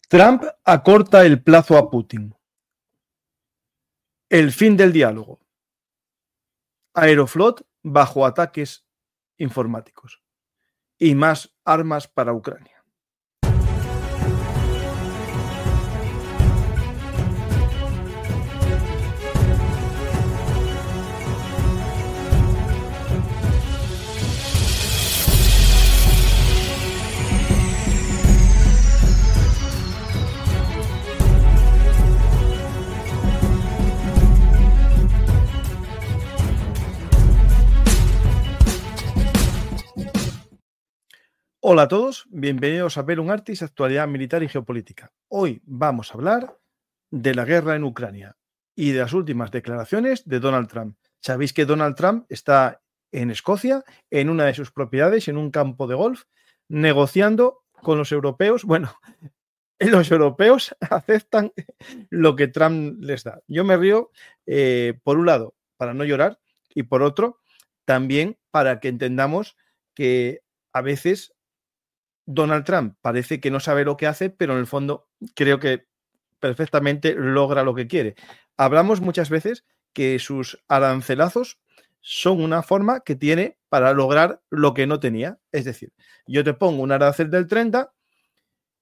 Trump acorta el plazo a Putin. El fin del diálogo. Aeroflot bajo ataques informáticos. Y más armas para Ucrania. Hola a todos, bienvenidos a Verum Artis, actualidad militar y geopolítica. Hoy vamos a hablar de la guerra en Ucrania y de las últimas declaraciones de Donald Trump. Sabéis que Donald Trump está en Escocia, en una de sus propiedades, en un campo de golf, negociando con los europeos. Bueno, los europeos aceptan lo que Trump les da. Yo me río, por un lado, para no llorar, y por otro, también para que entendamos que a veces Donald Trump parece que no sabe lo que hace, pero en el fondo creo que perfectamente logra lo que quiere. Hablamos muchas veces que sus arancelazos son una forma que tiene para lograr lo que no tenía. Es decir, yo te pongo un arancel del 30,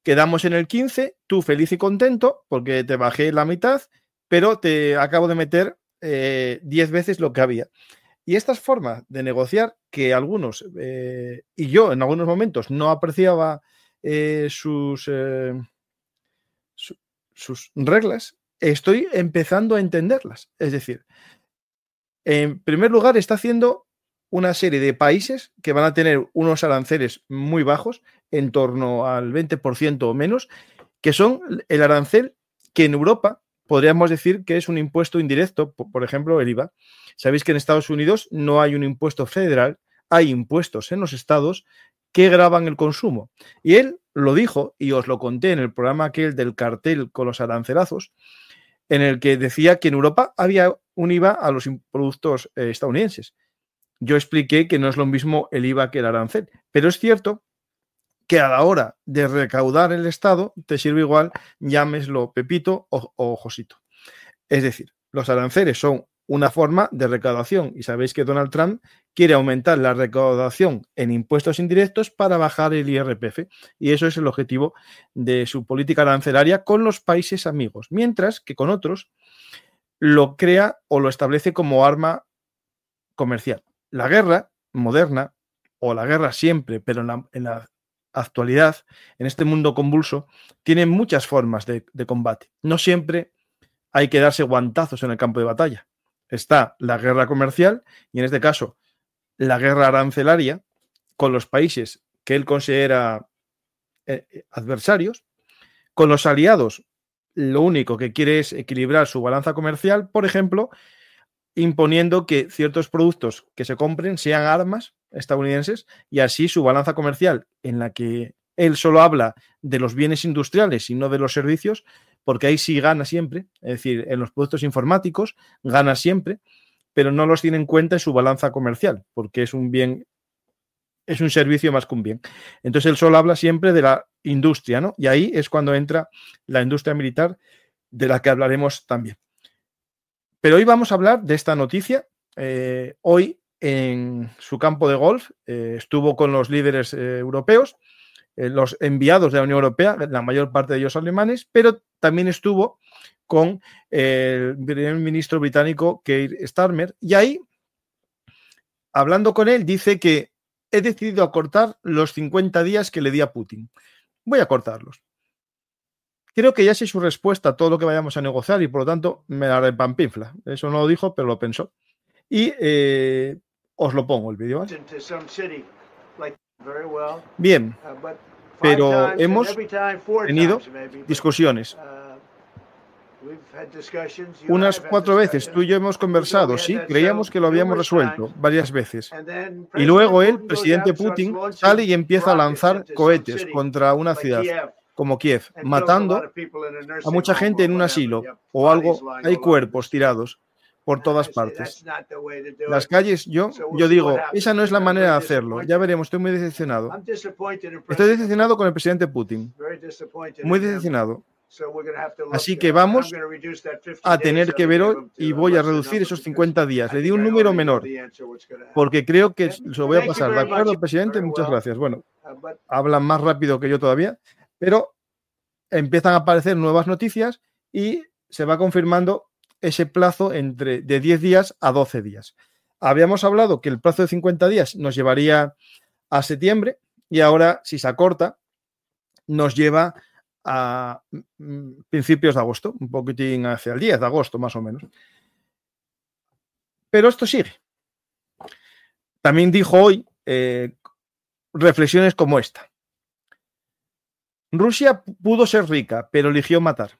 quedamos en el 15, tú feliz y contento porque te bajé la mitad, pero te acabo de meter 10 veces lo que había. Y estas formas de negociar que algunos, y yo en algunos momentos no apreciaba sus reglas, estoy empezando a entenderlas. Es decir, en primer lugar está haciendo una serie de países que van a tener unos aranceles muy bajos, en torno al 20% o menos, que son el arancel que en Europa podríamos decir que es un impuesto indirecto, por ejemplo, el IVA. Sabéis que en Estados Unidos no hay un impuesto federal, hay impuestos en los estados que gravan el consumo. Y él lo dijo, y os lo conté en el programa aquel del cartel con los arancelazos, en el que decía que en Europa había un IVA a los productos estadounidenses. Yo expliqué que no es lo mismo el IVA que el arancel, pero es cierto que a la hora de recaudar el Estado te sirve igual, llámeslo Pepito o Josito. Es decir, los aranceles son una forma de recaudación y sabéis que Donald Trump quiere aumentar la recaudación en impuestos indirectos para bajar el IRPF y eso es el objetivo de su política arancelaria con los países amigos, mientras que con otros lo crea o lo establece como arma comercial. La guerra moderna o la guerra siempre, pero en la actualidad, en este mundo convulso, tiene muchas formas de combate. No siempre hay que darse guantazos en el campo de batalla. Está la guerra comercial y en este caso la guerra arancelaria con los países que él considera adversarios. Con los aliados, lo único que quiere es equilibrar su balanza comercial, por ejemplo, imponiendo que ciertos productos que se compren sean armas estadounidenses y así su balanza comercial, en la que él solo habla de los bienes industriales y no de los servicios, porque ahí sí gana siempre, es decir, en los productos informáticos gana siempre, pero no los tiene en cuenta en su balanza comercial, porque es un bien, es un servicio más que un bien. Entonces él solo habla siempre de la industria, ¿no? Y ahí es cuando entra la industria militar, de la que hablaremos también. Pero hoy vamos a hablar de esta noticia. Hoy en su campo de golf estuvo con los líderes europeos, los enviados de la Unión Europea, la mayor parte de ellos alemanes, pero también estuvo con el primer ministro británico Keir Starmer y ahí, hablando con él, dice que he decidido acortar los 50 días que le di a Putin. Voy a cortarlos. Creo que ya sé su respuesta a todo lo que vayamos a negociar y por lo tanto me la repampinfla. Eso no lo dijo, pero lo pensó. Y os lo pongo el vídeo. Bien, pero hemos tenido discusiones. Unas 4 veces tú y yo hemos conversado, sí, creíamos que lo habíamos resuelto varias veces. Y luego el presidente Putin sale y empieza a lanzar cohetes contra una ciudad como Kiev, matando a mucha gente en un asilo o algo, hay cuerpos tirados. por todas partes. Las calles, yo digo, esa no es la manera de hacerlo. Ya veremos, estoy muy decepcionado. Estoy decepcionado con el presidente Putin. Muy decepcionado. Así que vamos a tener que ver hoy y voy a reducir esos 50 días. Le di un número menor porque creo que se lo voy a pasar. ¿De acuerdo, presidente? Muchas gracias. Bueno, hablan más rápido que yo todavía, pero empiezan a aparecer nuevas noticias y se va confirmando ese plazo de 10 días a 12 días. Habíamos hablado que el plazo de 50 días nos llevaría a septiembre y ahora, si se acorta, nos lleva a principios de agosto, un poquitín hacia el 10 de agosto más o menos. Pero esto sigue. También dijo hoy reflexiones como esta. Rusia pudo ser rica, pero eligió matar.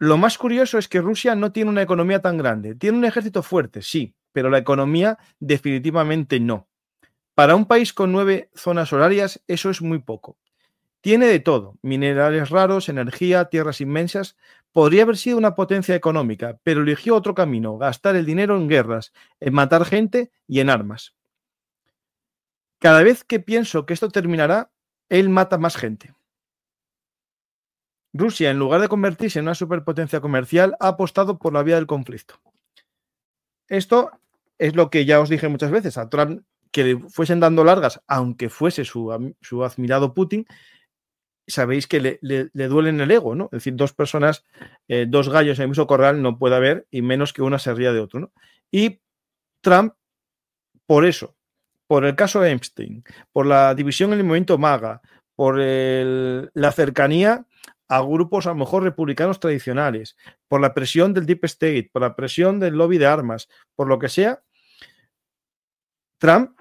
Lo más curioso es que Rusia no tiene una economía tan grande. Tiene un ejército fuerte, sí, pero la economía definitivamente no. Para un país con 9 zonas horarias, eso es muy poco. Tiene de todo, minerales raros, energía, tierras inmensas. Podría haber sido una potencia económica, pero eligió otro camino, gastar el dinero en guerras, en matar gente y en armas. Cada vez que pienso que esto terminará, él mata más gente. Rusia, en lugar de convertirse en una superpotencia comercial, ha apostado por la vía del conflicto. Esto es lo que ya os dije muchas veces. A Trump, que le fuesen dando largas, aunque fuese su admirado Putin, sabéis que le duele en el ego, ¿no? Es decir, dos personas, dos gallos en el mismo corral no puede haber, y menos que una se ría de otro, ¿no? Y Trump, por eso, por el caso Epstein, por la división en el movimiento MAGA, por la cercanía a grupos a lo mejor republicanos tradicionales, por la presión del Deep State, por la presión del lobby de armas, por lo que sea, Trump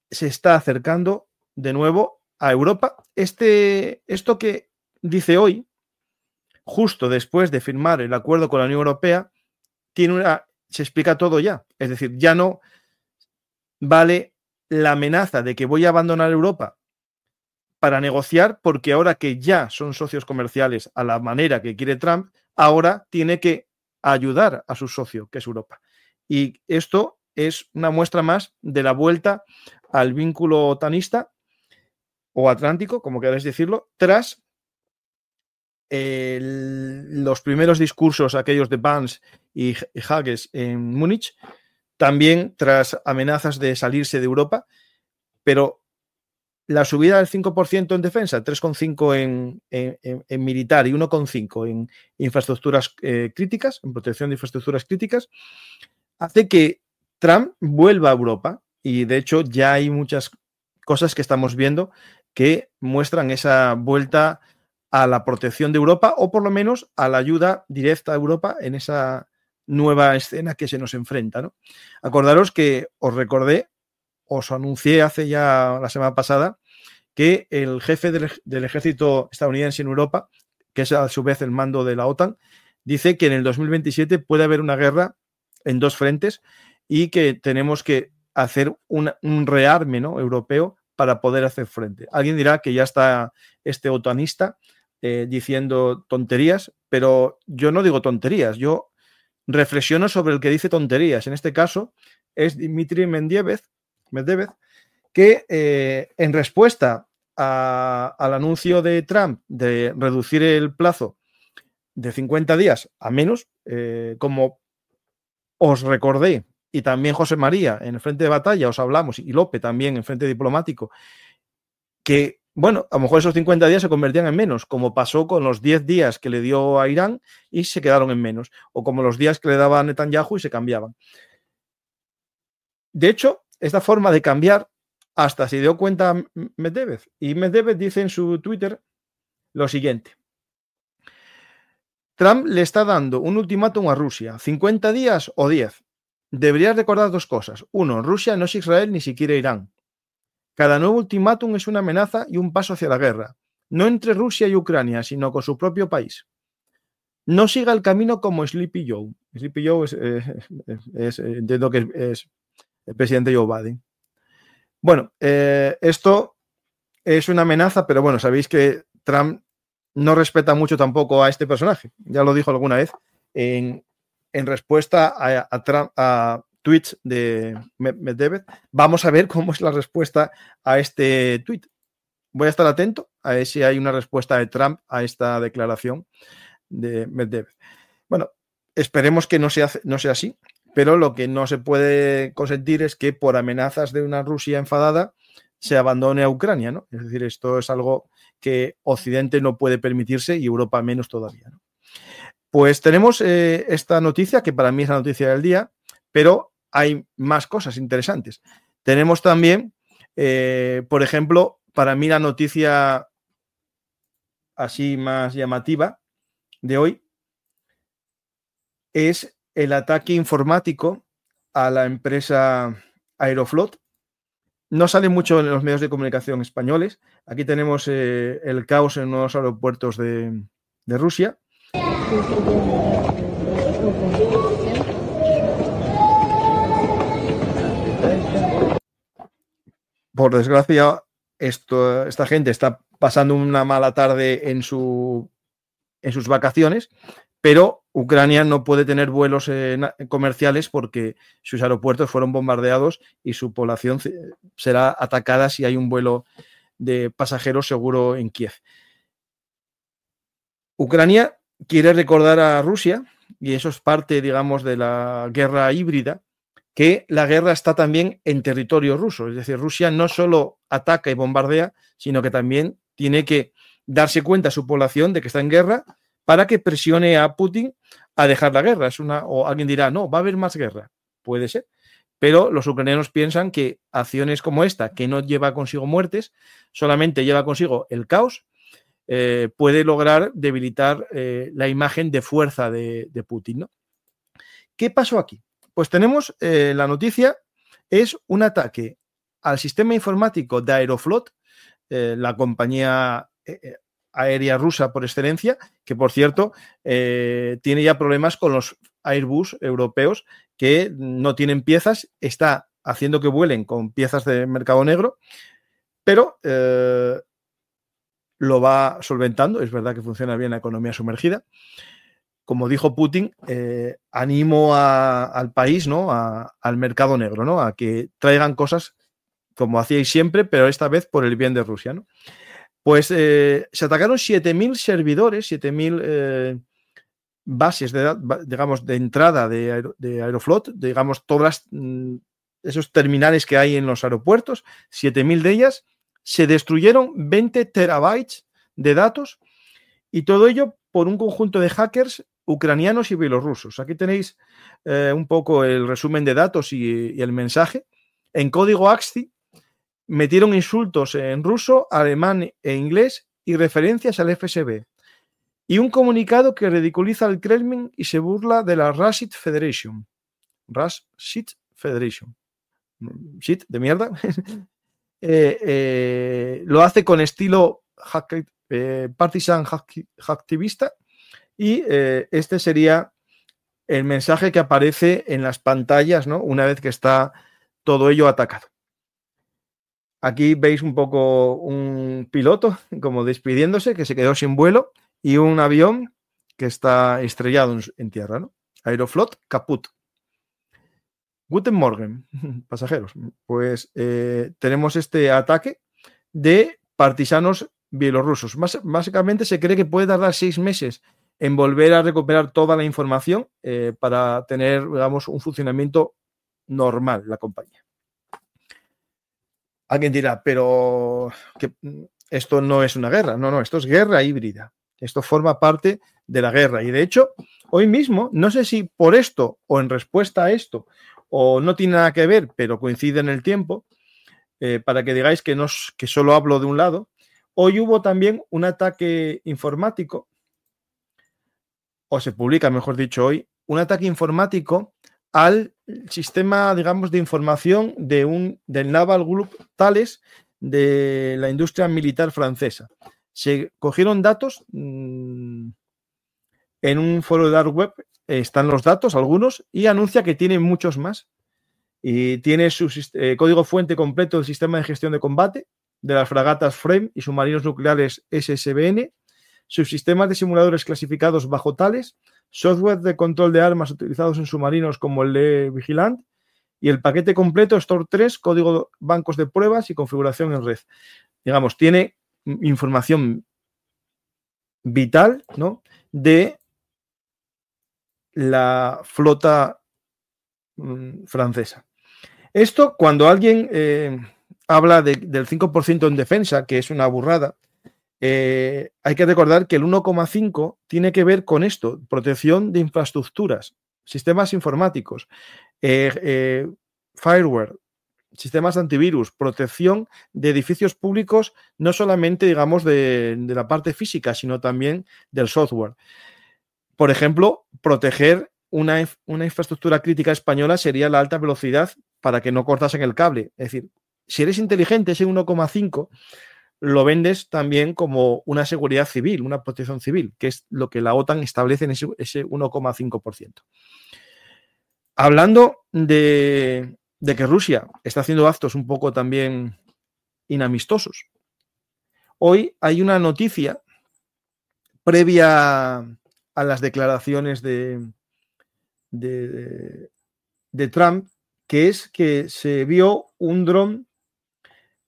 se está acercando de nuevo a Europa. Esto que dice hoy, justo después de firmar el acuerdo con la Unión Europea, se explica todo ya. Es decir, ya no vale la amenaza de que voy a abandonar Europa para negociar, porque ahora que ya son socios comerciales a la manera que quiere Trump, ahora tiene que ayudar a su socio, que es Europa. Y esto es una muestra más de la vuelta al vínculo otanista o atlántico, como queráis decirlo, tras los primeros discursos, aquellos de Vance y Hagues en Múnich, también tras amenazas de salirse de Europa, pero la subida del 5% en defensa, 3,5% en militar y 1,5% en infraestructuras críticas, en protección de infraestructuras críticas, hace que Trump vuelva a Europa, y de hecho ya hay muchas cosas que estamos viendo que muestran esa vuelta a la protección de Europa, o por lo menos a la ayuda directa a Europa en esa nueva escena que se nos enfrenta, ¿no? Acordaros que os anuncié hace ya la semana pasada que el jefe del ejército estadounidense en Europa, que es a su vez el mando de la OTAN, dice que en el 2027 puede haber una guerra en dos frentes y que tenemos que hacer un rearme, ¿no?, europeo para poder hacer frente. Alguien dirá que ya está este otanista diciendo tonterías, pero yo no digo tonterías, yo reflexiono sobre el que dice tonterías. En este caso es Dmitry Medvedev, que en respuesta al anuncio de Trump de reducir el plazo de 50 días a menos, como os recordé, y también José María en el frente de batalla os hablamos, y López también en el frente diplomático, que, bueno, a lo mejor esos 50 días se convertían en menos, como pasó con los 10 días que le dio a Irán y se quedaron en menos, o como los días que le daba a Netanyahu y se cambiaban. De hecho, esta forma de cambiar hasta se dio cuenta Medvedev, y Medvedev dice en su Twitter lo siguiente: Trump le está dando un ultimátum a Rusia, 50 días o 10. Deberías recordar dos cosas. Uno, Rusia no es Israel ni siquiera Irán. Cada nuevo ultimátum es una amenaza y un paso hacia la guerra, no entre Rusia y Ucrania, sino con su propio país. No siga el camino como Sleepy Joe. Sleepy Joe entiendo que es el presidente Joe Biden. Bueno, esto es una amenaza, pero bueno, sabéis que Trump no respeta mucho tampoco a este personaje. Ya lo dijo alguna vez en en respuesta a tweets de Medvedev. Vamos a ver cómo es la respuesta a este tweet. Voy a estar atento a ver si hay una respuesta de Trump a esta declaración de Medvedev. Bueno, esperemos que no sea así, pero lo que no se puede consentir es que por amenazas de una Rusia enfadada se abandone a Ucrania, ¿no? Es decir, esto es algo que Occidente no puede permitirse y Europa menos todavía, ¿no? Pues tenemos esta noticia, que para mí es la noticia del día, pero hay más cosas interesantes. Tenemos también, por ejemplo, para mí la noticia así más llamativa de hoy es el ataque informático a la empresa Aeroflot. No sale mucho en los medios de comunicación españoles. Aquí tenemos el caos en los aeropuertos de Rusia. Por desgracia, esta gente está pasando una mala tarde en sus vacaciones, pero Ucrania no puede tener vuelos comerciales porque sus aeropuertos fueron bombardeados y su población será atacada si hay un vuelo de pasajeros seguro en Kiev. Ucrania quiere recordar a Rusia, y eso es parte, digamos, de la guerra híbrida, que la guerra está también en territorio ruso. Es decir, Rusia no solo ataca y bombardea, sino que también tiene que darse cuenta a su población de que está en guerra para que presione a Putin a dejar la guerra. O alguien dirá, no, va a haber más guerra. Puede ser. Pero los ucranianos piensan que acciones como esta, que no lleva consigo muertes, solamente lleva consigo el caos, puede lograr debilitar la imagen de fuerza de Putin, ¿no? ¿Qué pasó aquí? Pues tenemos la noticia, es un ataque al sistema informático de Aeroflot, la compañía aérea rusa por excelencia, que por cierto tiene ya problemas con los Airbus europeos que no tienen piezas, está haciendo que vuelen con piezas de mercado negro, pero lo va solventando. Es verdad que funciona bien la economía sumergida. Como dijo Putin, animo al país, ¿no? Al mercado negro, ¿no? A que traigan cosas como hacíais siempre, pero esta vez por el bien de Rusia, ¿no? Pues se atacaron 7.000 servidores, 7.000 bases digamos, de entrada de Aeroflot, digamos, todas esos terminales que hay en los aeropuertos, 7.000 de ellas, se destruyeron 20 terabytes de datos, y todo ello por un conjunto de hackers ucranianos y bielorrusos. Aquí tenéis un poco el resumen de datos y el mensaje. En código ASCII metieron insultos en ruso, alemán e inglés y referencias al FSB. Y un comunicado que ridiculiza al Kremlin y se burla de la Russian Federation. Russian Federation. Shit, de mierda. Lo hace con estilo partisan hacktivista, y este sería el mensaje que aparece en las pantallas, ¿no? Una vez que está todo ello atacado. Aquí veis un poco un piloto como despidiéndose, que se quedó sin vuelo, y un avión que está estrellado en tierra, ¿no? Aeroflot caput. Guten Morgen, pasajeros. Pues tenemos este ataque de partisanos bielorrusos. Básicamente se cree que puede tardar 6 meses en volver a recuperar toda la información para tener, digamos, un funcionamiento normal la compañía. Alguien dirá, pero que esto no es una guerra. No, esto es guerra híbrida. Esto forma parte de la guerra. Y de hecho, hoy mismo, no sé si por esto o en respuesta a esto, o no tiene nada que ver, pero coincide en el tiempo, para que digáis que solo hablo de un lado, hoy hubo también un ataque informático, o se publica, mejor dicho, hoy, un ataque informático al sistema, digamos, de información del Naval Group Thales de la industria militar francesa. Se cogieron datos en un foro de dark web, están los datos, algunos, y anuncia que tiene muchos más. Y tiene su código fuente completo del sistema de gestión de combate de las fragatas Frame y submarinos nucleares SSBN, sus sistemas de simuladores clasificados bajo Thales, software de control de armas utilizados en submarinos como el de Vigilant, y el paquete completo Store 3, código, bancos de pruebas y configuración en red. Digamos, tiene información vital, ¿no?, de la flota francesa. Esto, cuando alguien habla del 5% en defensa, que es una burrada, hay que recordar que el 1,5 tiene que ver con esto: protección de infraestructuras, sistemas informáticos, fireware, sistemas de antivirus, protección de edificios públicos, no solamente, digamos, de la parte física, sino también del software. Por ejemplo, proteger una infraestructura crítica española sería la alta velocidad para que no cortasen el cable. Es decir, si eres inteligente, ese 1,5 lo vendes también como una seguridad civil, una protección civil, que es lo que la OTAN establece en ese 1,5%. Hablando de que Rusia está haciendo actos un poco también inamistosos, hoy hay una noticia previa a las declaraciones de Trump, que es que se vio un dron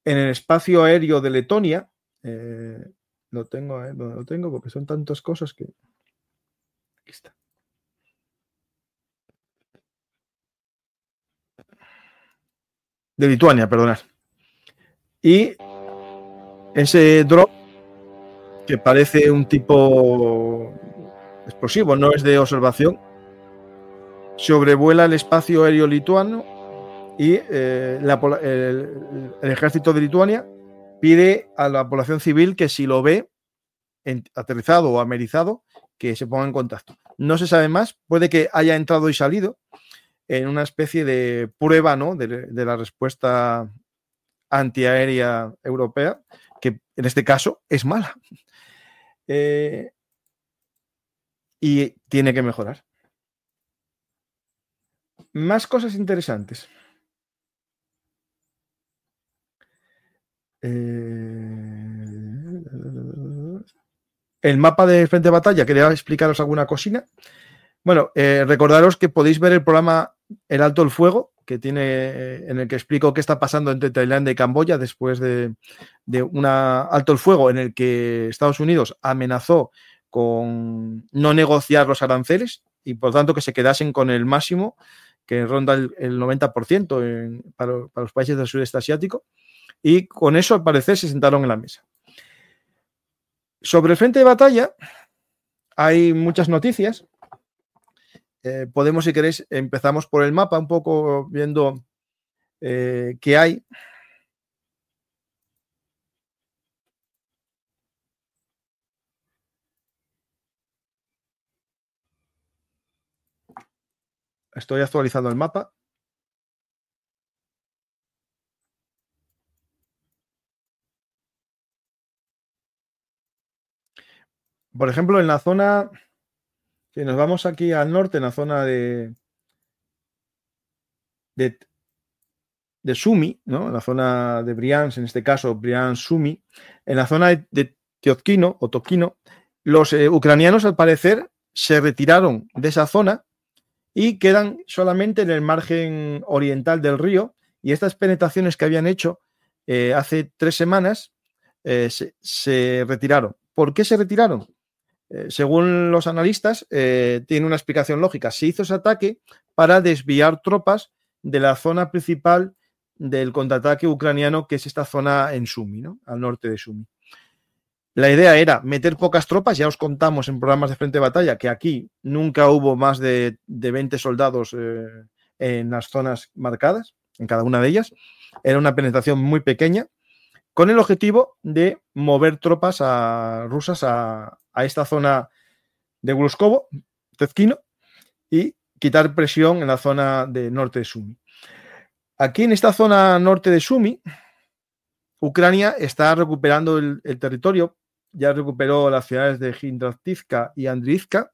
en el espacio aéreo de Letonia. Lo tengo porque son tantas cosas que... Aquí está. De Lituania, perdonad. Y ese dron, que parece un tipo explosivo, no es de observación, sobrevuela el espacio aéreo lituano y el ejército de Lituania pide a la población civil que, si lo ve aterrizado o amerizado, que se ponga en contacto. No se sabe más, puede que haya entrado y salido en una especie de prueba, ¿no?, de la respuesta antiaérea europea, que en este caso es mala. Y tiene que mejorar. Más cosas interesantes. El mapa de frente de batalla, quería explicaros alguna cosina. Bueno, recordaros que podéis ver el programa El Alto el Fuego, que tiene, en el que explico qué está pasando entre Tailandia y Camboya después de un alto el fuego en el que Estados Unidos amenazó con no negociar los aranceles y, por tanto, que se quedasen con el máximo, que ronda el 90% para los países del sudeste asiático, y con eso, al parecer, se sentaron en la mesa. Sobre el frente de batalla hay muchas noticias. Podemos, si queréis, empezamos por el mapa, un poco viendo qué hay. Estoy actualizando el mapa. Por ejemplo, en la zona, si nos vamos aquí al norte, en la zona de Sumi, ¿no?, en la zona de Briansk, en este caso Briansk-Sumi, en la zona de Tiotkino o Tokino, los ucranianos, al parecer, se retiraron de esa zona y quedan solamente en el margen oriental del río, y estas penetraciones que habían hecho hace 3 semanas se retiraron. ¿Por qué se retiraron? Según los analistas, tiene una explicación lógica. Se hizo ese ataque para desviar tropas de la zona principal del contraataque ucraniano, que es esta zona en Sumi, ¿no?, al norte de Sumi. La idea era meter pocas tropas. Ya os contamos en programas de frente de batalla que aquí nunca hubo más de 20 soldados en las zonas marcadas, en cada una de ellas. Era una penetración muy pequeña, con el objetivo de mover tropas rusas a esta zona de Gluskovo, Tezkino, y quitar presión en la zona de norte de Sumi. Aquí, en esta zona norte de Sumi, Ucrania está recuperando el territorio. Ya recuperó las ciudades de Gindrativka y Andriivka,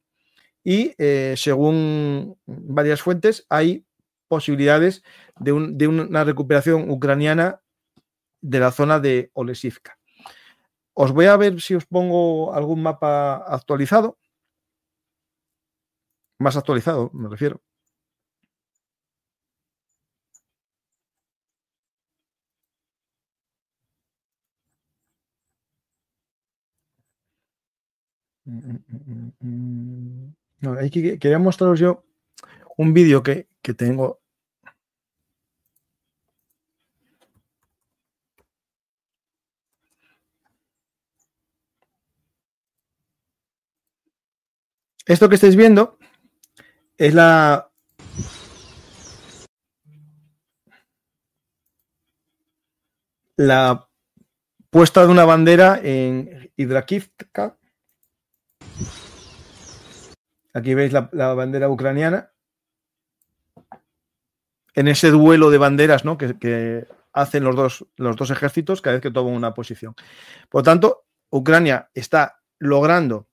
y según varias fuentes hay posibilidades de una recuperación ucraniana de la zona de Olesivka. Os voy a ver si os pongo algún mapa actualizado. más actualizado, me refiero. No, quería mostraros yo un vídeo que tengo. Esto que estáis viendo es la puesta de una bandera en Hidrakivka. Aquí veis la bandera ucraniana. En ese duelo de banderas, ¿no? que hacen los dos ejércitos cada vez que toman una posición. Por lo tanto, Ucrania está logrando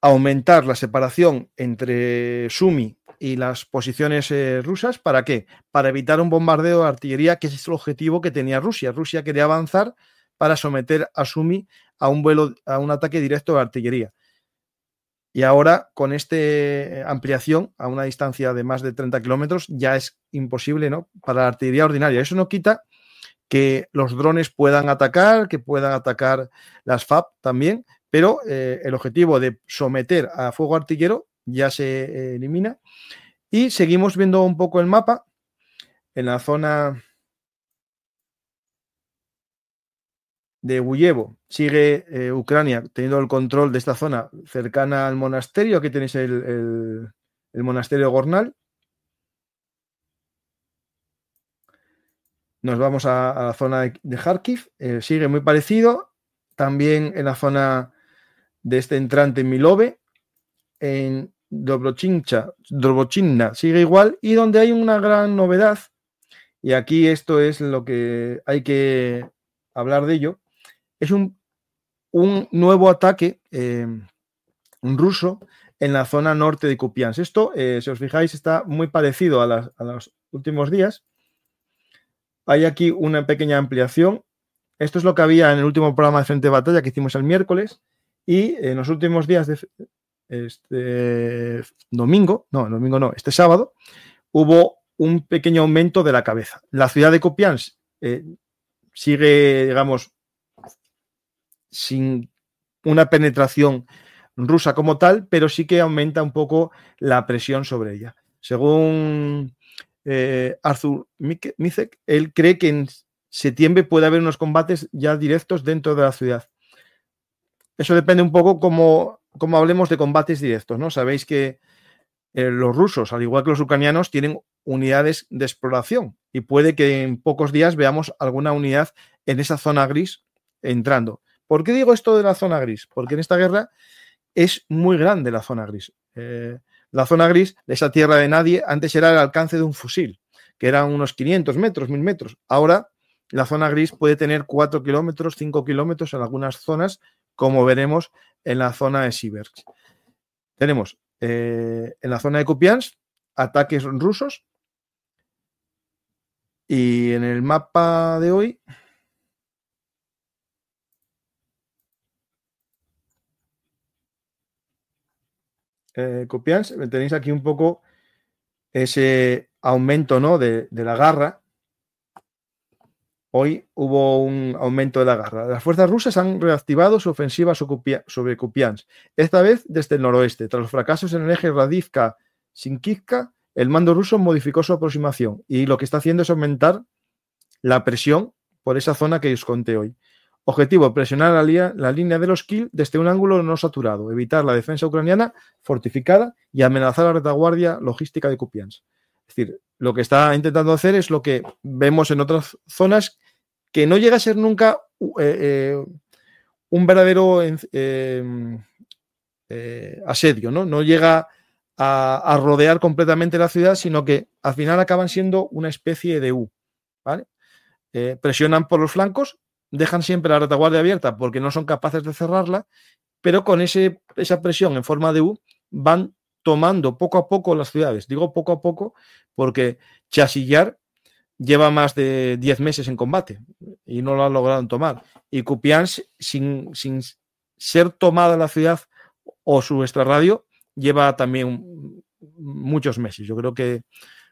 aumentar la separación entre Sumy y las posiciones rusas. ¿Para qué? Para evitar un bombardeo de artillería, que es el objetivo que tenía Rusia. Rusia quería avanzar para someter a Sumy a un ataque directo de artillería. Y ahora, con esta ampliación a una distancia de más de 30 kilómetros, ya es imposible, ¿no? Para la artillería ordinaria. Eso no quita que los drones puedan atacar, que puedan atacar las FAB también, pero el objetivo de someter a fuego artillero ya se elimina. Y seguimos viendo un poco el mapa. En la zona de Guyevo sigue Ucrania teniendo el control de esta zona cercana al monasterio. Aquí tenéis el monasterio Gornal. Nos vamos a la zona de Kharkiv, sigue muy parecido. También en la zona de este entrante en Milove, en Dobrochinna sigue igual, y donde hay una gran novedad, y aquí esto es lo que hay que hablar de ello, es un nuevo ataque ruso en la zona norte de Kupiansk. Esto, si os fijáis, está muy parecido a los últimos días. Hay aquí una pequeña ampliación. Esto es lo que había en el último programa de Frente de Batalla que hicimos el miércoles, y en los últimos días de este sábado, hubo un pequeño aumento de la cabeza. La ciudad de Kupiansk sigue, digamos, sin una penetración rusa como tal, pero sí que aumenta un poco la presión sobre ella. Según Arthur Micek, él cree que en septiembre puede haber unos combates ya directos dentro de la ciudad. Eso depende un poco como hablemos de combates directos, ¿no? Sabéis que los rusos, al igual que los ucranianos, tienen unidades de exploración, y puede que en pocos días veamos alguna unidad en esa zona gris entrando. ¿Por qué digo esto de la zona gris? Porque en esta guerra es muy grande la zona gris. La zona gris, esa tierra de nadie, antes era el alcance de un fusil, que eran unos 500 metros, 1000 metros. Ahora la zona gris puede tener 4 kilómetros, 5 kilómetros en algunas zonas, como veremos en la zona de Siversk. Tenemos en la zona de Kupiansk ataques rusos, y en el mapa de hoy Kupiansk, tenéis aquí un poco ese aumento, ¿no? de la garra. Hoy hubo un aumento de la garra. Las fuerzas rusas han reactivado su ofensiva sobre Kupiansk, esta vez desde el noroeste. Tras los fracasos en el eje Radivka-Sinkivka, el mando ruso modificó su aproximación, y lo que está haciendo es aumentar la presión por esa zona que os conté hoy. Objetivo: presionar la línea de los Kil desde un ángulo no saturado, evitar la defensa ucraniana fortificada y amenazar la retaguardia logística de Kupiansk. Es decir, lo que está intentando hacer es lo que vemos en otras zonas, que no llega a ser nunca un verdadero asedio, ¿no? No llega a rodear completamente la ciudad, sino que al final acaban siendo una especie de U, ¿vale? Presionan por los flancos, dejan siempre la retaguardia abierta porque no son capaces de cerrarla, pero con esa presión en forma de U van tomando poco a poco las ciudades. Digo poco a poco porque Chasillar lleva más de 10 meses en combate y no lo han logrado tomar. Y Kupiansk, sin ser tomada la ciudad o su extrarradio, lleva también muchos meses, yo creo que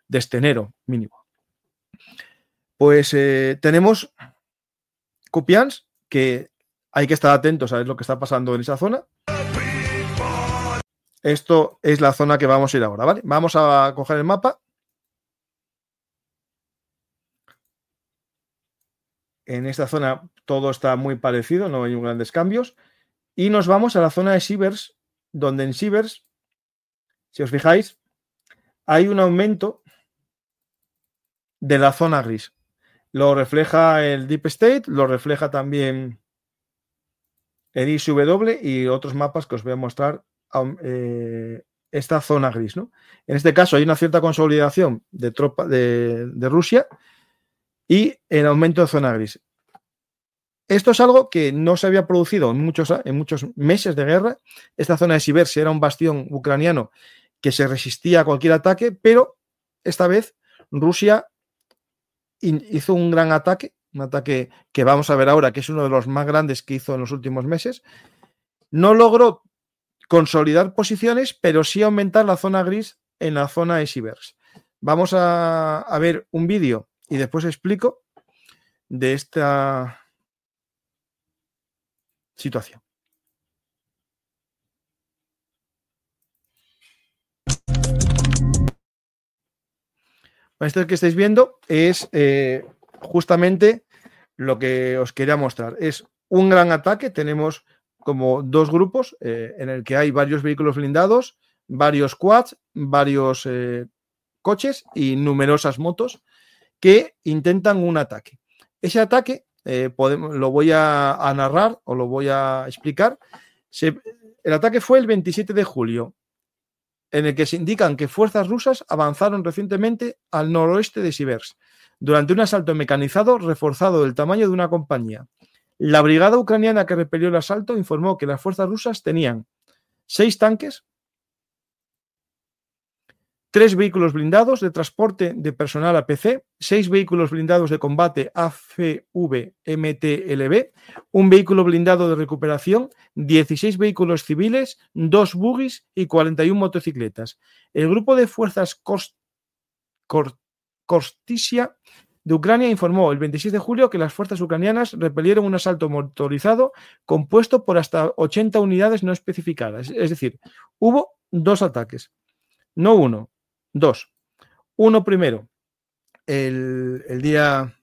desde enero mínimo. Pues tenemos Kupiansk, que hay que estar atentos a ver lo que está pasando en esa zona. Esto es la zona que vamos a ir ahora, ¿vale? Vamos a coger el mapa. En esta zona todo está muy parecido, no hay grandes cambios. Y nos vamos a la zona de Sivers, donde en Sivers, si os fijáis, hay un aumento de la zona gris. Lo refleja el Deep State, lo refleja también el ISW y otros mapas que os voy a mostrar esta zona gris, ¿no? En este caso hay una cierta consolidación de tropa de Rusia y el aumento de zona gris. Esto es algo que no se había producido en muchos meses de guerra. Esta zona de Sivers era un bastión ucraniano que se resistía a cualquier ataque, pero esta vez Rusia hizo un gran ataque, un ataque que vamos a ver ahora, que es uno de los más grandes que hizo en los últimos meses. No logró consolidar posiciones, pero sí aumentar la zona gris en la zona de Sivers. Vamos a ver un vídeo y después explico de esta situación. Esto que estáis viendo es justamente lo que os quería mostrar. Es un gran ataque. Tenemos como dos grupos en el que hay varios vehículos blindados, varios quads, varios coches y numerosas motos que intentan un ataque. Ese ataque lo voy a narrar o lo voy a explicar. El ataque fue el 27 de julio, en el que se indican que fuerzas rusas avanzaron recientemente al noroeste de Sivers durante un asalto mecanizado reforzado del tamaño de una compañía. La brigada ucraniana que repelió el asalto informó que las fuerzas rusas tenían 6 tanques, 3 vehículos blindados de transporte de personal APC, 6 vehículos blindados de combate AFV-MTLB, un vehículo blindado de recuperación, 16 vehículos civiles, 2 buggies y 41 motocicletas. El grupo de fuerzas Kortisia de Ucrania informó el 26 de julio que las fuerzas ucranianas repelieron un asalto motorizado compuesto por hasta 80 unidades no especificadas. Es decir, hubo 2 ataques, no uno. 2. Uno primero, el día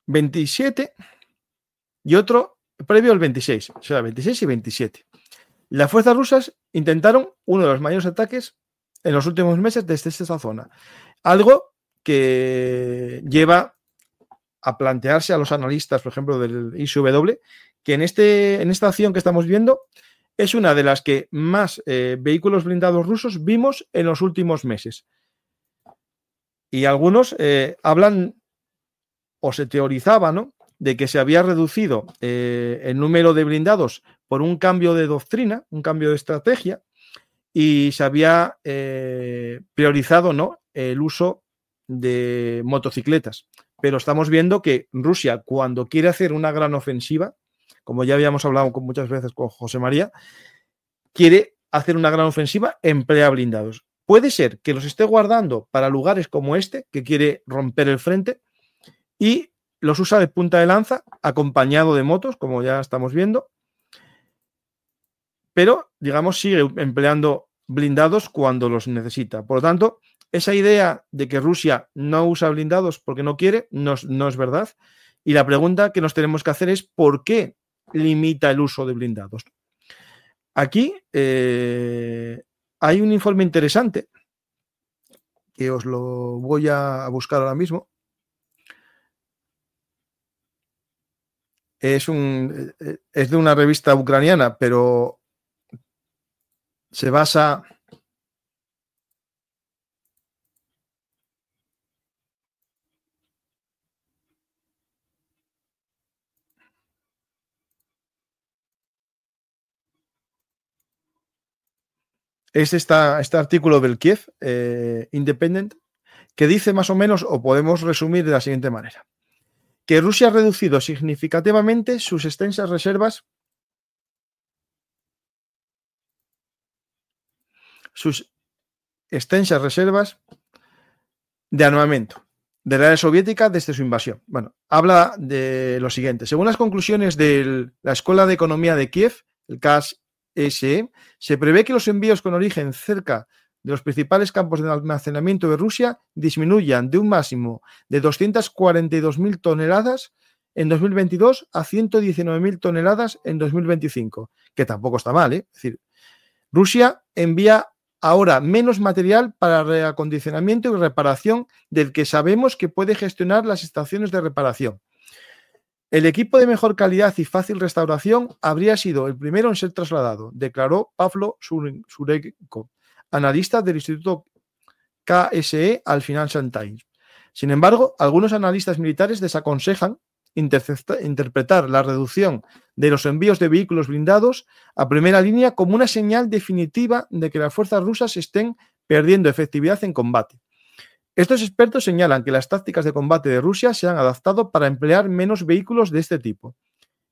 27 y otro previo al 26, o sea, 26 y 27. Las fuerzas rusas intentaron uno de los mayores ataques en los últimos meses desde esta zona. Algo que lleva a plantearse a los analistas, por ejemplo, del ISW, que en esta acción que estamos viendo es una de las que más vehículos blindados rusos vimos en los últimos meses. Y algunos hablan o se teorizaba, ¿no?, de que se había reducido el número de blindados por un cambio de doctrina, un cambio de estrategia, y se había priorizado, ¿no?, el uso de motocicletas. Pero estamos viendo que Rusia, cuando quiere hacer una gran ofensiva, como ya habíamos hablado muchas veces con José María, quiere hacer una gran ofensiva, emplea blindados. Puede ser que los esté guardando para lugares como este, que quiere romper el frente, y los usa de punta de lanza, acompañado de motos, como ya estamos viendo, pero, digamos, sigue empleando blindados cuando los necesita. Por lo tanto, esa idea de que Rusia no usa blindados porque no quiere, no es verdad. Y la pregunta que nos tenemos que hacer es ¿por qué limita el uso de blindados? Aquí hay un informe interesante que os lo voy a buscar ahora mismo. Es de una revista ucraniana, pero se basa... Es este artículo del Kiev Independent, que dice más o menos, o podemos resumir de la siguiente manera, que Rusia ha reducido significativamente sus extensas reservas sus extensas reservas de armamento de la Unión Soviética desde su invasión. Bueno, habla de lo siguiente. Según las conclusiones de la Escuela de Economía de Kiev, el KSE, se prevé que los envíos con origen cerca de los principales campos de almacenamiento de Rusia disminuyan de un máximo de 242.000 toneladas en 2022 a 119.000 toneladas en 2025, que tampoco está mal, ¿eh? Es decir, Rusia envía ahora menos material para reacondicionamiento y reparación del que sabemos que puede gestionar las estaciones de reparación. El equipo de mejor calidad y fácil restauración habría sido el primero en ser trasladado, declaró Pavlo Surenko, analista del Instituto KSE al Financial Times. Sin embargo, algunos analistas militares desaconsejan interpretar la reducción de los envíos de vehículos blindados a primera línea como una señal definitiva de que las fuerzas rusas estén perdiendo efectividad en combate. Estos expertos señalan que las tácticas de combate de Rusia se han adaptado para emplear menos vehículos de este tipo.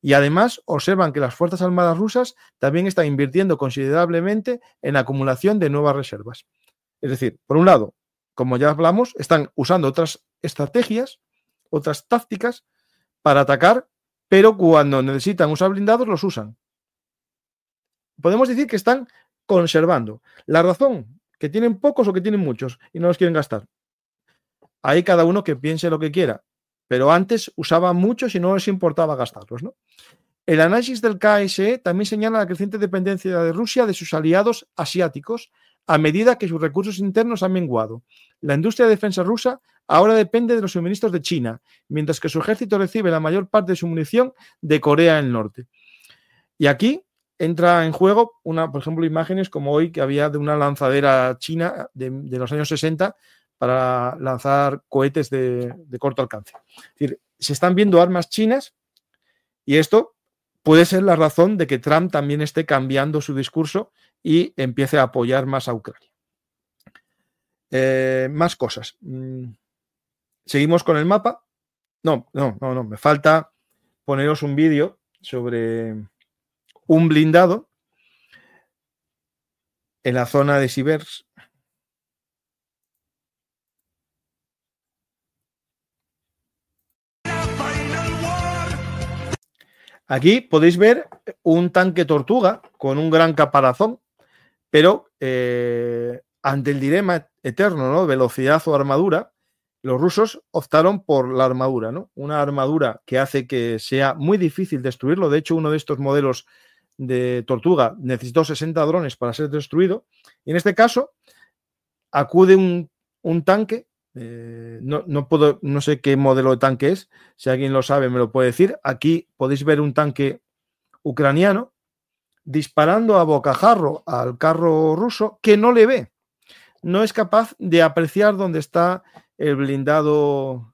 Y además observan que las Fuerzas Armadas rusas también están invirtiendo considerablemente en la acumulación de nuevas reservas. Es decir, por un lado, como ya hablamos, están usando otras estrategias, otras tácticas para atacar, pero cuando necesitan usar blindados los usan. Podemos decir que están conservando. La razón, que tienen pocos o que tienen muchos y no los quieren gastar. Hay cada uno que piense lo que quiera, pero antes usaban muchos y no les importaba gastarlos, ¿no? El análisis del KSE también señala la creciente dependencia de Rusia de sus aliados asiáticos a medida que sus recursos internos han menguado. La industria de defensa rusa ahora depende de los suministros de China, mientras que su ejército recibe la mayor parte de su munición de Corea del Norte. Y aquí entra en juego, por ejemplo, imágenes como hoy que había de una lanzadera china de los años 60 para lanzar cohetes de corto alcance. Es decir, se están viendo armas chinas y esto puede ser la razón de que Trump también esté cambiando su discurso y empiece a apoyar más a Ucrania. Más cosas. Seguimos con el mapa. No, me falta poneros un vídeo sobre un blindado en la zona de Siversk. Aquí podéis ver un tanque Tortuga con un gran caparazón, pero ante el dilema eterno, ¿no? Velocidad o armadura, los rusos optaron por la armadura, ¿no? Una armadura que hace que sea muy difícil destruirlo. De hecho, uno de estos modelos de Tortuga necesitó 60 drones para ser destruido. Y en este caso, acude un tanque. No sé qué modelo de tanque es. Si alguien lo sabe, me lo puede decir. Aquí podéis ver un tanque ucraniano disparando a bocajarro al carro ruso que no le ve. No es capaz de apreciar dónde está el blindado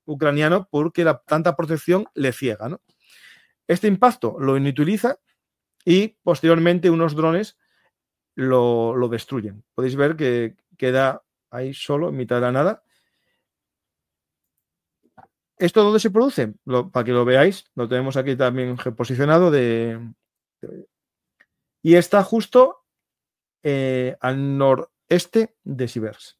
ucraniano porque tanta protección le ciega, ¿no? Este impacto lo inutiliza y posteriormente unos drones lo destruyen. Podéis ver que queda ahí solo en mitad de la nada. ¿Esto dónde se produce? Para que lo veáis, lo tenemos aquí también posicionado y está justo al noreste de Siversk.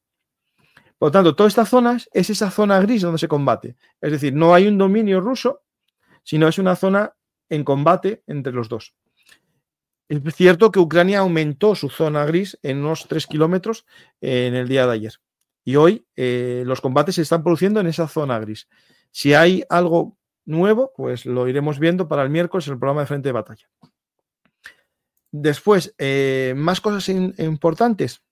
Por lo tanto, toda esta zona es esa zona gris donde se combate. Es decir, no hay un dominio ruso, sino es una zona en combate entre los dos. Es cierto que Ucrania aumentó su zona gris en unos 3 kilómetros en el día de ayer. Y hoy los combates se están produciendo en esa zona gris. Si hay algo nuevo, pues lo iremos viendo para el miércoles en el programa de Frente de Batalla. Después, más cosas importantes.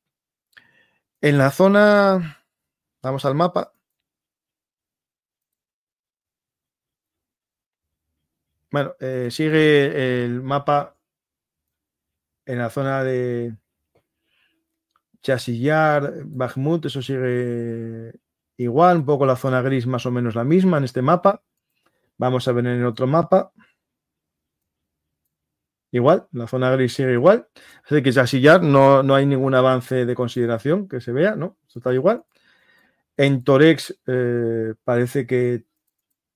En la zona, vamos al mapa. Bueno, sigue el mapa en la zona de Chasillar, Bakhmut, eso sigue igual, un poco la zona gris más o menos la misma en este mapa. Vamos a ver en el otro mapa. Igual, la zona gris sigue igual. Así que Chasillar no hay ningún avance de consideración que se vea, ¿no? Esto está igual. En Torex parece que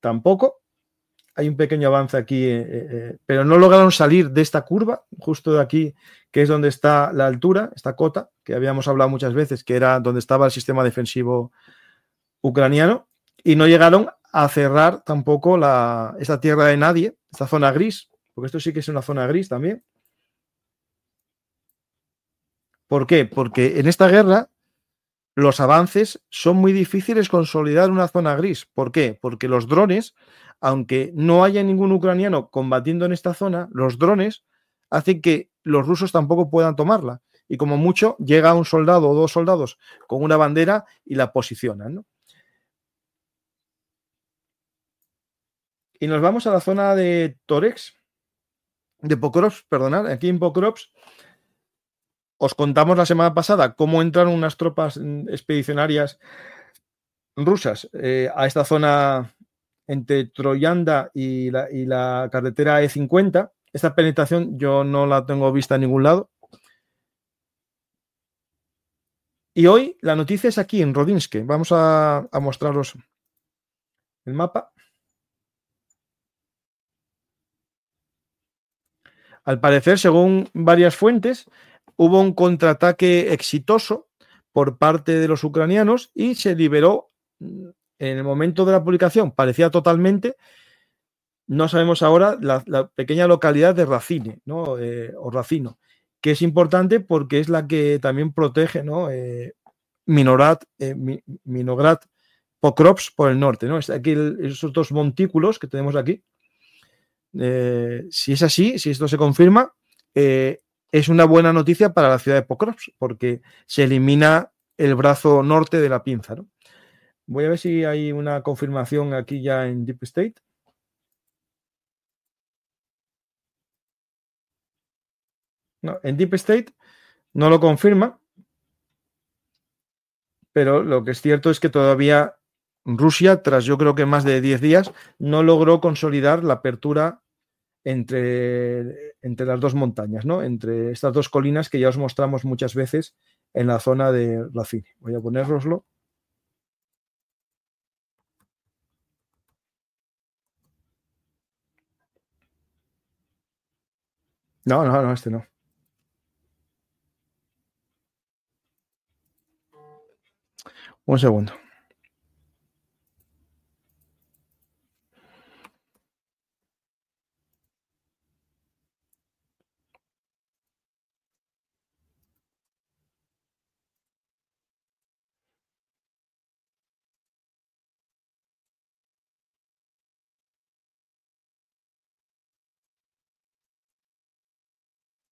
tampoco. hay un pequeño avance aquí, pero no lograron salir de esta curva, justo de aquí, que es donde está la altura, esta cota, que habíamos hablado muchas veces, que era donde estaba el sistema defensivo ucraniano, y no llegaron a cerrar tampoco esta tierra de nadie, esta zona gris, porque esto sí que es una zona gris también. ¿Por qué? Porque en esta guerra los avances son muy difíciles consolidar una zona gris. ¿Por qué? Porque los drones, aunque no haya ningún ucraniano combatiendo en esta zona, los drones hacen que los rusos tampoco puedan tomarla. Y como mucho, llega un soldado o dos soldados con una bandera y la posicionan, ¿no? Y nos vamos a la zona de Torex, de Pokrovsk, perdonad, aquí en Pokrovsk. Os contamos la semana pasada cómo entraron unas tropas expedicionarias rusas a esta zona entre Troyanda y la carretera E50. Esta penetración yo no la tengo vista en ningún lado. Y hoy la noticia es aquí, en Rodinske. Vamos a mostraros el mapa. Al parecer, según varias fuentes, hubo un contraataque exitoso por parte de los ucranianos y se liberó en el momento de la publicación. Parecía totalmente, no sabemos ahora, la pequeña localidad de Racine, ¿no? O Racino, que es importante porque es la que también protege, ¿no? Minograd, Pokrovsk por el norte, ¿no? Aquí esos dos montículos que tenemos aquí. Si es así, si esto se confirma, es una buena noticia para la ciudad de Pokrovsk, porque se elimina el brazo norte de la pinza, ¿no? Voy a ver si hay una confirmación aquí ya en Deep State. No, en Deep State no lo confirma, pero lo que es cierto es que todavía Rusia, tras yo creo que más de 10 días, no logró consolidar la apertura entre las dos montañas, ¿no? Entre estas dos colinas que ya os mostramos muchas veces en la zona de Racine. Voy a ponéroslo. No, este no. Un segundo.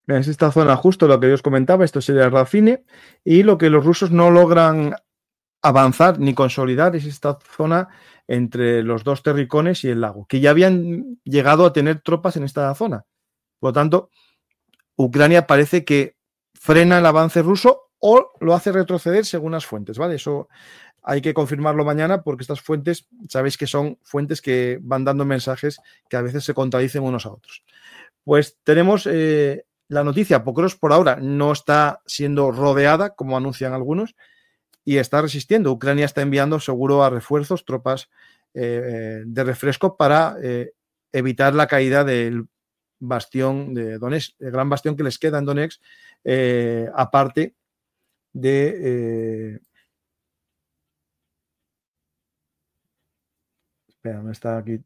Es esta zona justo lo que yo os comentaba, esto sería Racine, y lo que los rusos no logran avanzar ni consolidar es esta zona entre los dos terricones y el lago, que ya habían llegado a tener tropas en esta zona. Por lo tanto, Ucrania parece que frena el avance ruso o lo hace retroceder según las fuentes, ¿vale? Eso hay que confirmarlo mañana porque estas fuentes, sabéis que son fuentes que van dando mensajes que a veces se contradicen unos a otros. Pues tenemos la noticia, Pokrovsk por ahora no está siendo rodeada, como anuncian algunos, y está resistiendo. Ucrania está enviando seguro a refuerzos, tropas de refresco para evitar la caída del bastión de Donetsk, el gran bastión que les queda en Donetsk, aparte de... espera, ¿dónde está aquí?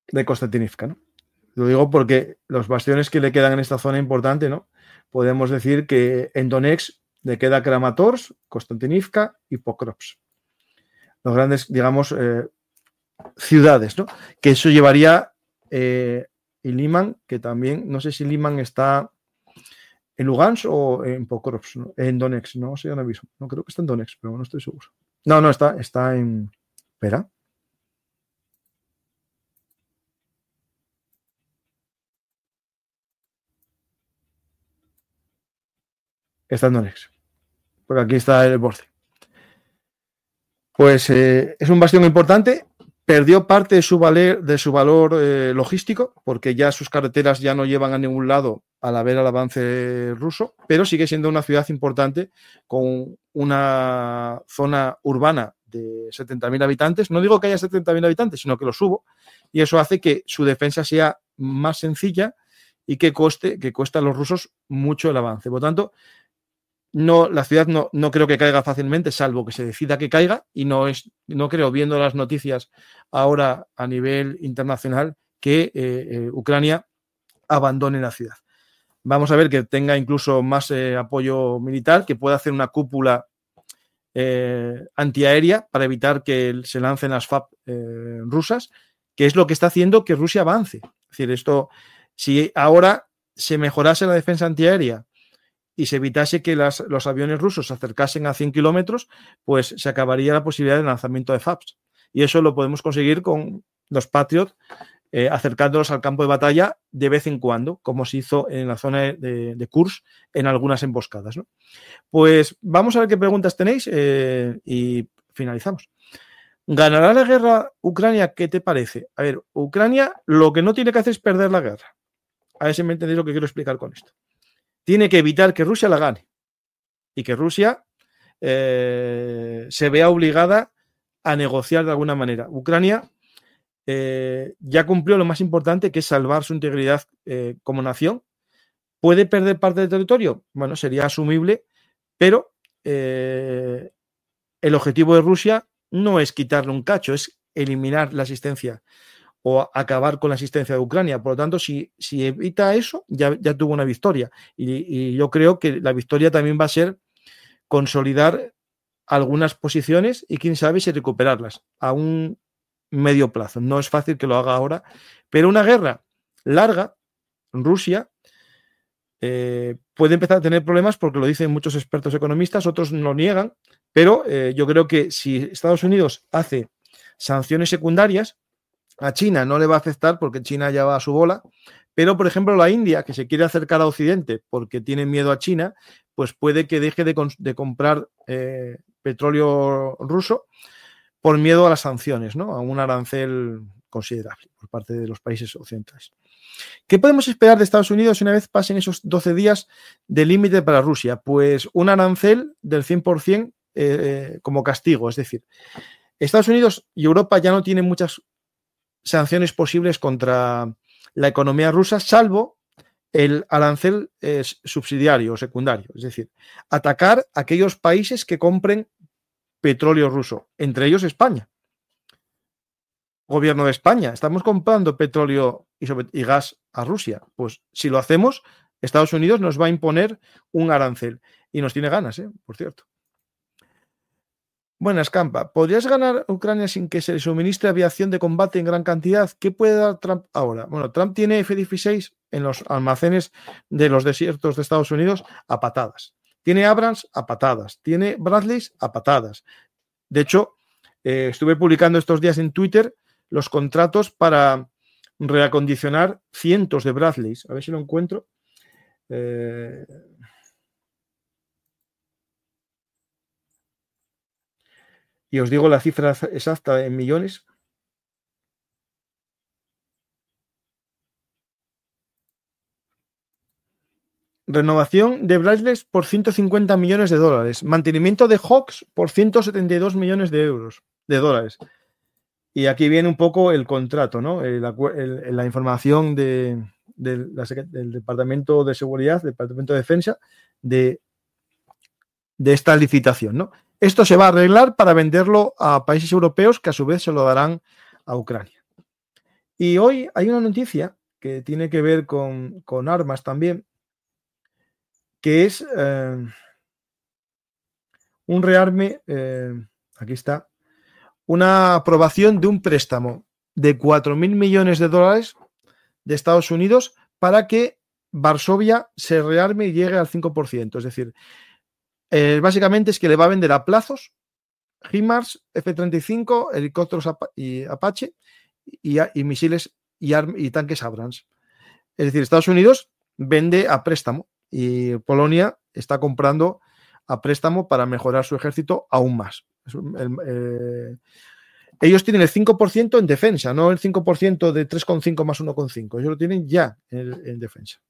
De Konstantinivka, ¿no? Lo digo porque los bastiones que le quedan en esta zona importante, ¿no? Podemos decir que en Donetsk le queda Kramatorsk, Konstantinivka y Pokrovsk. Los grandes, digamos, ciudades, ¿no? Que eso llevaría y Liman, que también, no sé si Liman está en Lugansk o en Pokrovsk, ¿no? En Donetsk, no sé ahora mismo. No creo que está en Donetsk, pero no estoy seguro. No, está en... Espera. Está en Donetsk. Porque aquí está el borde. Pues es un bastión importante. Perdió parte de su valor logístico, porque ya sus carreteras ya no llevan a ningún lado al haber el avance ruso, pero sigue siendo una ciudad importante con una zona urbana de 70.000 habitantes. No digo que haya 70.000 habitantes, sino que lo subo. Y eso hace que su defensa sea más sencilla y que cueste a los rusos mucho el avance. Por lo tanto, la ciudad no creo que caiga fácilmente, salvo que se decida que caiga, y no creo, viendo las noticias ahora a nivel internacional, que Ucrania abandone la ciudad. Vamos a ver que tenga incluso más apoyo militar, que pueda hacer una cúpula antiaérea para evitar que se lancen las FAB rusas, que es lo que está haciendo que Rusia avance. Es decir, si ahora se mejorase la defensa antiaérea y se evitase que los aviones rusos se acercasen a 100 kilómetros, pues se acabaría la posibilidad de lanzamiento de FABs. Y eso lo podemos conseguir con los Patriot, acercándolos al campo de batalla de vez en cuando, como se hizo en la zona de Kursk en algunas emboscadas, ¿no? Pues vamos a ver qué preguntas tenéis y finalizamos. ¿Ganará la guerra Ucrania? ¿Qué te parece? A ver, Ucrania lo que no tiene que hacer es perder la guerra. A ver si me entendéis lo que quiero explicar con esto. Tiene que evitar que Rusia la gane y que Rusia se vea obligada a negociar de alguna manera. Ucrania ya cumplió lo más importante, que es salvar su integridad como nación. ¿Puede perder parte del territorio? Bueno, sería asumible, pero el objetivo de Rusia no es quitarle un cacho, es eliminar la existencia o acabar con la existencia de Ucrania. Por lo tanto, si evita eso, ya tuvo una victoria. Y yo creo que la victoria también va a ser consolidar algunas posiciones y, quién sabe, si recuperarlas a un medio plazo. No es fácil que lo haga ahora, pero una guerra larga, Rusia puede empezar a tener problemas, porque lo dicen muchos expertos economistas, otros no niegan, pero yo creo que si Estados Unidos hace sanciones secundarias, a China no le va a afectar porque China ya va a su bola, pero por ejemplo la India, que se quiere acercar a Occidente porque tiene miedo a China, pues puede que deje de comprar petróleo ruso por miedo a las sanciones, ¿no? A un arancel considerable por parte de los países occidentales. ¿Qué podemos esperar de Estados Unidos una vez pasen esos 12 días de límite para Rusia? Pues un arancel del 100% como castigo. Es decir, Estados Unidos y Europa ya no tienen muchas sanciones posibles contra la economía rusa, salvo el arancel subsidiario o secundario. Es decir, atacar a aquellos países que compren petróleo ruso, entre ellos España. Gobierno de España, estamos comprando petróleo y gas a Rusia. Pues si lo hacemos, Estados Unidos nos va a imponer un arancel. Y nos tiene ganas, por cierto. Buenas, Campa. ¿Podrías ganar Ucrania sin que se le suministre aviación de combate en gran cantidad? ¿Qué puede dar Trump ahora? Bueno, Trump tiene F-16 en los almacenes de los desiertos de Estados Unidos a patadas. Tiene Abrams a patadas. Tiene Bradleys a patadas. De hecho, estuve publicando estos días en Twitter los contratos para reacondicionar cientos de Bradleys. A ver si lo encuentro. Y os digo la cifra exacta en millones. Renovación de Bradleys por 150 millones de dólares. Mantenimiento de Hawks por 172 millones de dólares. Y aquí viene un poco el contrato, ¿no? La información del Departamento de Seguridad, del Departamento de Defensa, de esta licitación, ¿no? Esto se va a arreglar para venderlo a países europeos, que a su vez se lo darán a Ucrania. Y hoy hay una noticia que tiene que ver con armas también, que es un rearme, aquí está, una aprobación de un préstamo de 4.000 millones de dólares de Estados Unidos para que Varsovia se rearme y llegue al 5%. Es decir, básicamente es que le va a vender a plazos HIMARS, F-35, helicópteros y Apache y misiles y tanques Abrams. Es decir, Estados Unidos vende a préstamo y Polonia está comprando a préstamo para mejorar su ejército aún más. Ellos tienen el 5% en defensa, no el 5% de 3,5 más 1,5. Ellos lo tienen ya en defensa.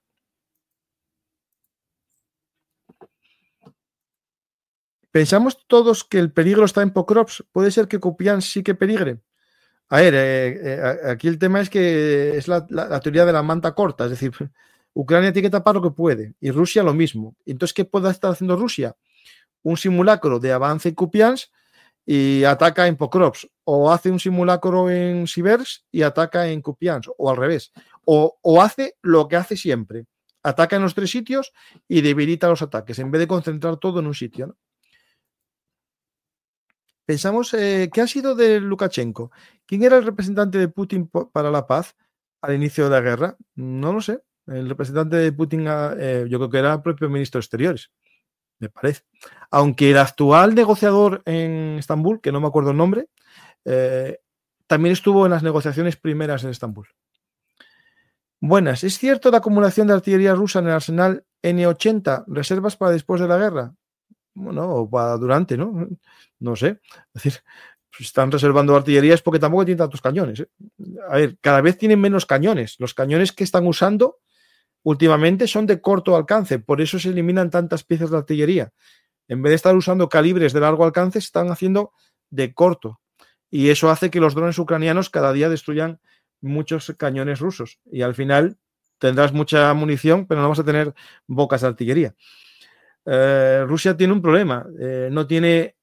¿Pensamos todos que el peligro está en Pokrovsk? ¿Puede ser que Kupiansk sí que peligre? A ver, aquí el tema es que es la teoría de la manta corta, es decir, Ucrania tiene que tapar lo que puede y Rusia lo mismo. Entonces, ¿qué puede estar haciendo Rusia? Un simulacro de avance en Kupiansk y ataca en Pokrovsk, o hace un simulacro en Siversk y ataca en Kupiansk, o al revés, o hace lo que hace siempre, ataca en los 3 sitios y debilita los ataques, en vez de concentrar todo en un sitio, ¿no? Pensamos, ¿qué ha sido de Lukashenko? ¿Quién era el representante de Putin para la paz al inicio de la guerra? No lo sé. El representante de Putin, yo creo que era el propio ministro de Exteriores, me parece. Aunque el actual negociador en Estambul, que no me acuerdo el nombre, también estuvo en las negociaciones primeras en Estambul. Buenas, ¿es cierto la acumulación de artillería rusa en el arsenal N-80, reservas para después de la guerra? Bueno, o para durante, ¿no? No sé. Es decir, si están reservando artillería es porque tampoco tienen tantos cañones, ¿eh? A ver, cada vez tienen menos cañones. Los cañones que están usando últimamente son de corto alcance, por eso se eliminan tantas piezas de artillería. En vez de estar usando calibres de largo alcance, se están haciendo de corto. Y eso hace que los drones ucranianos cada día destruyan muchos cañones rusos. Y al final tendrás mucha munición, pero no vas a tener bocas de artillería. Rusia tiene un problema, no tiene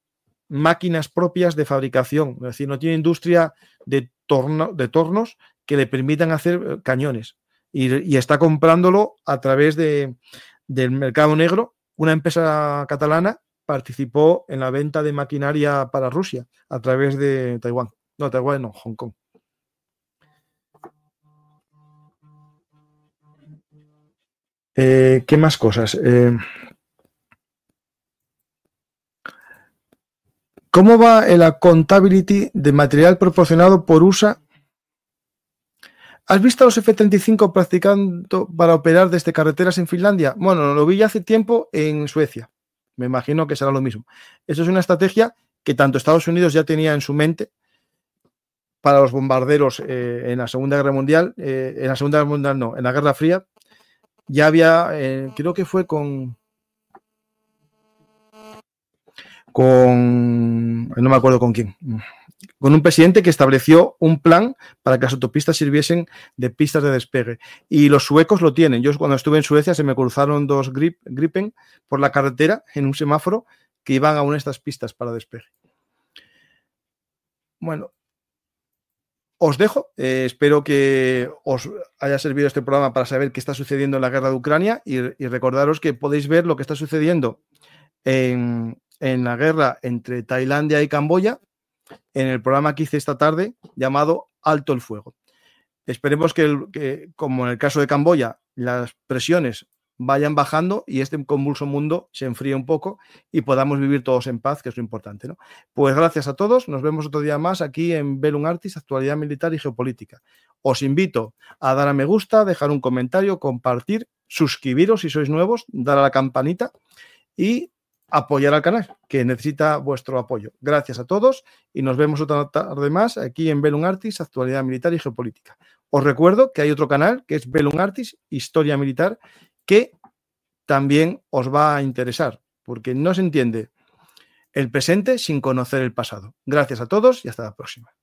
máquinas propias de fabricación, es decir, no tiene industria de tornos que le permitan hacer cañones y está comprándolo a través del mercado negro. Una empresa catalana participó en la venta de maquinaria para Rusia a través de Taiwán. No, Taiwán no, Hong Kong. ¿Qué más cosas? ¿Cómo va el accountability de material proporcionado por USA? ¿Has visto a los F-35 practicando para operar desde carreteras en Finlandia? Bueno, lo vi ya hace tiempo en Suecia. Me imagino que será lo mismo. Eso es una estrategia que tanto Estados Unidos ya tenía en su mente para los bombarderos en la Segunda Guerra Mundial. En la Segunda Guerra Mundial no, en la Guerra Fría. Ya había, creo que fue con no me acuerdo con quién, con un presidente que estableció un plan para que las autopistas sirviesen de pistas de despegue. Y los suecos lo tienen. Yo cuando estuve en Suecia se me cruzaron 2 Gripen por la carretera en un semáforo que iban a una de estas pistas para despegue. Bueno, os dejo. Espero que os haya servido este programa para saber qué está sucediendo en la guerra de Ucrania y recordaros que podéis ver lo que está sucediendo en la guerra entre Tailandia y Camboya en el programa que hice esta tarde llamado Alto el Fuego. Esperemos que, como en el caso de Camboya, las presiones vayan bajando y este convulso mundo se enfríe un poco y podamos vivir todos en paz, que es lo importante, ¿no? Pues gracias a todos, nos vemos otro día más aquí en Bellum Artis, actualidad militar y geopolítica. Os invito a dar a me gusta, dejar un comentario, compartir, suscribiros si sois nuevos, dar a la campanita y apoyar al canal, que necesita vuestro apoyo. Gracias a todos y nos vemos otra tarde más aquí en Bellum Artis, actualidad militar y geopolítica. Os recuerdo que hay otro canal que es Bellum Artis, historia militar, que también os va a interesar, porque no se entiende el presente sin conocer el pasado. Gracias a todos y hasta la próxima.